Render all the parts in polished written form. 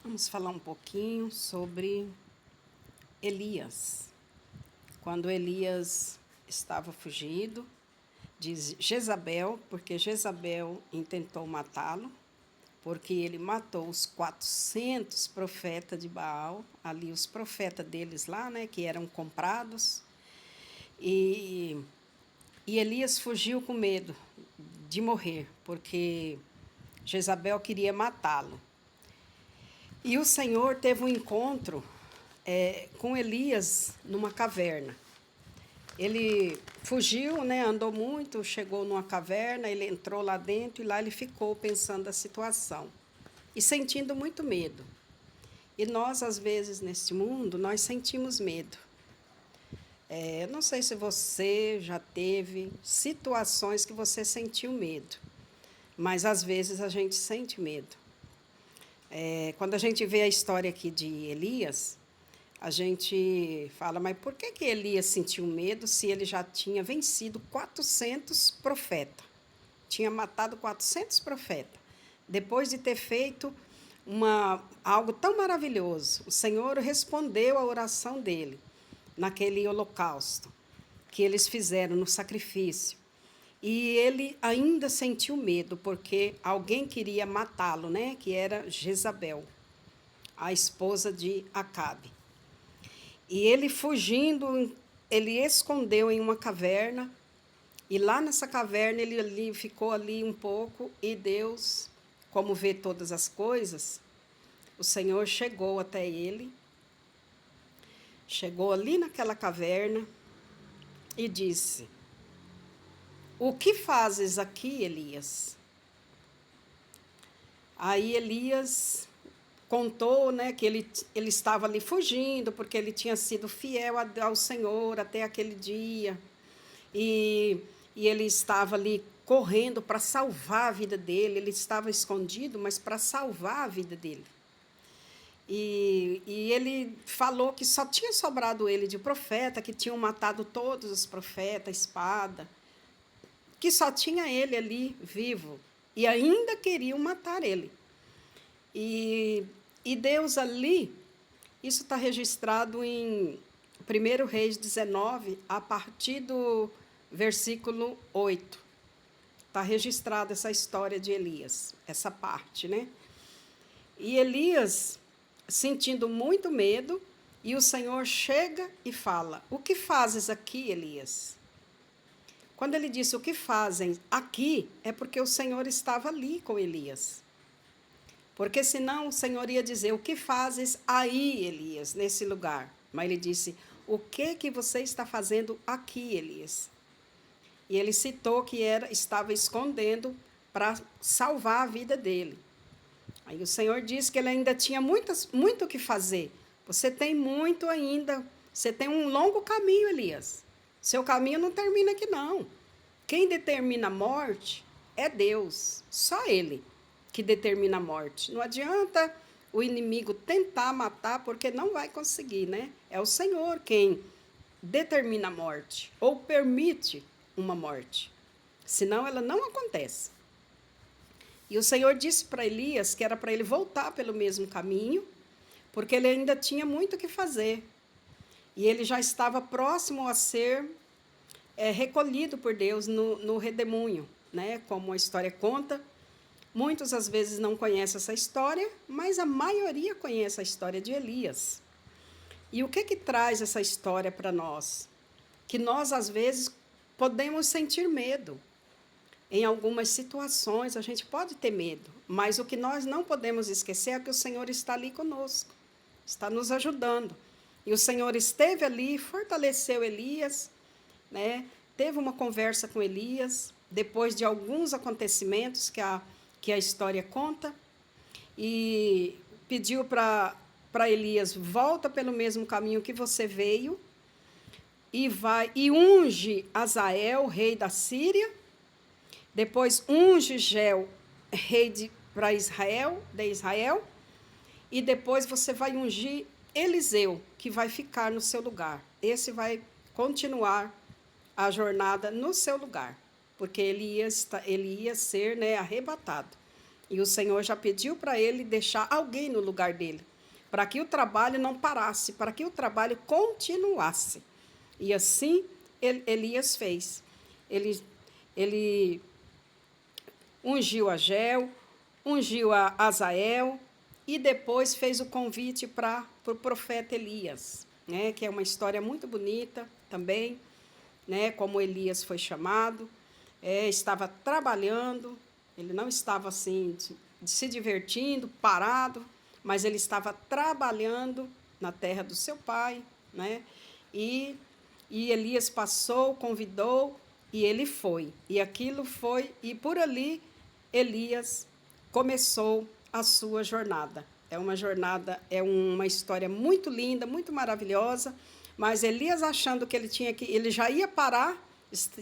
Vamos falar um pouquinho sobre Elias. Quando Elias estava fugido de Jezabel, porque Jezabel intentou matá-lo, porque ele matou os 400 profetas de Baal, ali os profetas deles lá, né, que eram comprados. E, e Elias fugiu com medo de morrer, porque Jezabel queria matá-lo. E o Senhor teve um encontro com Elias numa caverna. Ele fugiu, né, andou muito, chegou numa caverna, ele entrou lá dentro e lá ele ficou pensando a situação e sentindo muito medo. E nós, às vezes, neste mundo, nós sentimos medo. Não sei se você já teve situações que você sentiu medo, mas às vezes a gente sente medo. Quando a gente vê a história aqui de Elias, a gente fala, mas por que Elias sentiu medo se ele já tinha vencido 400 profetas? Tinha matado 400 profetas. Depois de ter feito algo tão maravilhoso, o Senhor respondeu à oração dele naquele holocausto que eles fizeram no sacrifício. E ele ainda sentiu medo, porque alguém queria matá-lo, né? Que era Jezabel, a esposa de Acabe. E ele fugindo, ele escondeu em uma caverna, e lá nessa caverna ele ficou ali um pouco, e Deus, como vê todas as coisas, o Senhor chegou até ele, chegou ali naquela caverna e disse: "O que fazes aqui, Elias?" Aí Elias contou, né, que ele estava ali fugindo, porque ele tinha sido fiel ao Senhor até aquele dia. E, e ele estava ali correndo para salvar a vida dele. Ele estava escondido, mas para salvar a vida dele. E ele falou que só tinha sobrado ele de profeta, que tinham matado todos os profetas, espada, que só tinha ele ali vivo. E ainda queriam matar ele. E Deus ali, isso está registrado em 1 Reis 19, a partir do versículo 8. Está registrada essa história de Elias, essa parte, né? E Elias, sentindo muito medo, e o Senhor chega e fala: "O que fazes aqui, Elias?" Quando ele disse o que fazem aqui, é porque o Senhor estava ali com Elias. Porque senão o Senhor ia dizer: "O que fazes aí, Elias, nesse lugar?" Mas ele disse: "O que você está fazendo aqui, Elias?" E ele citou que estava escondendo para salvar a vida dele. Aí o Senhor disse que ele ainda tinha muito o que fazer. Você tem muito ainda, você tem um longo caminho, Elias. Seu caminho não termina aqui, não. Quem determina a morte é Deus, só Ele que determina a morte. Não adianta o inimigo tentar matar, porque não vai conseguir, né? É o Senhor quem determina a morte, ou permite uma morte. Senão ela não acontece. E o Senhor disse para Elias que era para ele voltar pelo mesmo caminho, porque ele ainda tinha muito o que fazer. E ele já estava próximo a ser recolhido por Deus no redemoinho, né? Como a história conta. Muitos às vezes não conhecem essa história, mas a maioria conhece a história de Elias. E o que traz essa história para nós? Que nós, às vezes, podemos sentir medo. Em algumas situações, a gente pode ter medo, mas o que nós não podemos esquecer é que o Senhor está ali conosco, está nos ajudando. E o Senhor esteve ali, fortaleceu Elias, né? Teve uma conversa com Elias, depois de alguns acontecimentos que a história conta, e pediu para Elias: "Volta pelo mesmo caminho que você veio, e vai e unge Azael, rei da Síria, depois unge Geu, rei para Israel, de Israel, e depois você vai ungir Eliseu, que vai ficar no seu lugar. Esse vai continuar a jornada no seu lugar, porque ele ia ser, né, arrebatado." E o Senhor já pediu para ele deixar alguém no lugar dele, para que o trabalho não parasse, para que o trabalho continuasse. E assim Elias fez. Ele ungiu Ageu, ungiu a Azael e depois fez o convite para o profeta Elias, né, que é uma história muito bonita também, né, como Elias foi chamado, estava trabalhando, ele não estava assim se divertindo, parado, mas ele estava trabalhando na terra do seu pai, né, e Elias passou, convidou, e ele foi. E aquilo foi, e por ali Elias começou a sua jornada. É uma jornada, é uma história muito linda, muito maravilhosa, mas Elias achando que ele já ia parar,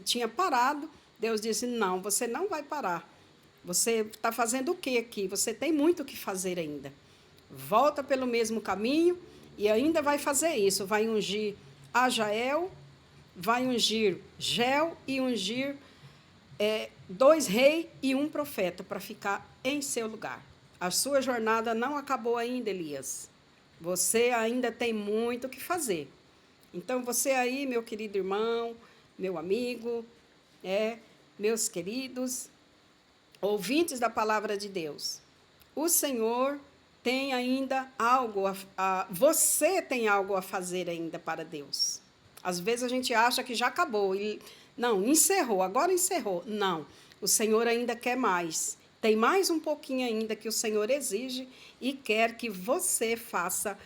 tinha parado, Deus disse, não, você não vai parar. Você está fazendo o que aqui? Você tem muito o que fazer ainda. Volta pelo mesmo caminho e ainda vai fazer isso, vai ungir Ajael, vai ungir Geu e ungir 2 reis e 1 profeta para ficar em seu lugar. A sua jornada não acabou ainda, Elias. Você ainda tem muito o que fazer. Então, você aí, meu querido irmão, meu amigo, meus queridos ouvintes da palavra de Deus, o Senhor tem ainda algo, você tem algo a fazer ainda para Deus. Às vezes a gente acha que já acabou. Não, encerrou, agora encerrou. Não, o Senhor ainda quer mais. Tem mais um pouquinho ainda que o Senhor exige e quer que você faça